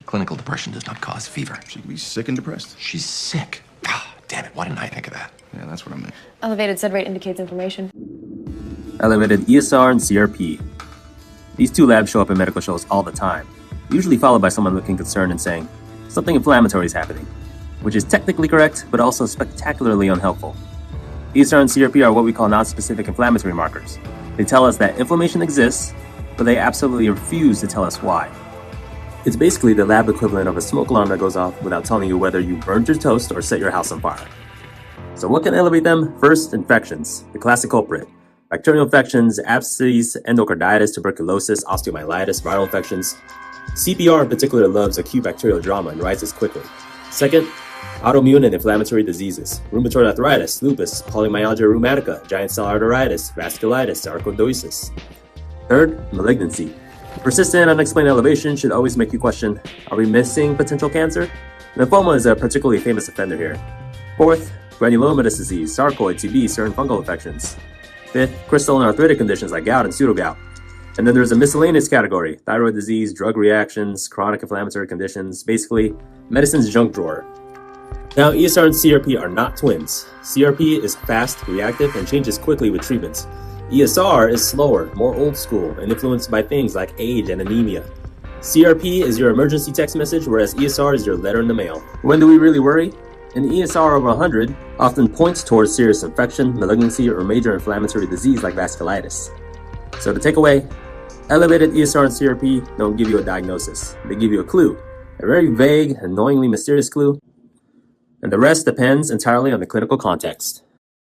Clinical depression does not cause fever. She could be sick and depressed. She's sick. Ah, damn it, why didn't I think of that? Yeah, that's what I meant. Elevated sed rate indicates inflammation. Elevated ESR and CRP. These two labs show up in medical shows all the time, usually followed by someone looking concerned and saying, something inflammatory is happening, which is technically correct, but also spectacularly unhelpful. ESR and CRP are what we call non-specific inflammatory markers. They tell us that inflammation exists, but they absolutely refuse to tell us why. It's basically the lab equivalent of a smoke alarm that goes off without telling you whether you burned your toast or set your house on fire. So what can elevate them? First, infections, the classic culprit. Bacterial infections, abscesses, endocarditis, tuberculosis, osteomyelitis, viral infections. CPR in particular loves acute bacterial drama and rises quickly. Second, autoimmune and inflammatory diseases. Rheumatoid arthritis, lupus, polymyalgia rheumatica, giant cell arteritis, vasculitis, sarcoidosis. Third, malignancy. Persistent unexplained elevation should always make you question, are we missing potential cancer? Lymphoma is a particularly famous offender here. Fourth, granulomatous disease, sarcoid, TB, certain fungal infections. Fifth, crystal and arthritic conditions like gout and pseudogout. And then there's a miscellaneous category, thyroid disease, drug reactions, chronic inflammatory conditions, basically medicine's junk drawer. Now, ESR and CRP are not twins. CRP is fast, reactive, and changes quickly with treatments. ESR is slower, more old school, and influenced by things like age and anemia. CRP is your emergency text message, whereas ESR is your letter in the mail. When do we really worry? An ESR over 100 often points towards serious infection, malignancy, or major inflammatory disease like vasculitis. So the takeaway, elevated ESR and CRP don't give you a diagnosis. They give you a clue, a very vague, annoyingly mysterious clue, and the rest depends entirely on the clinical context.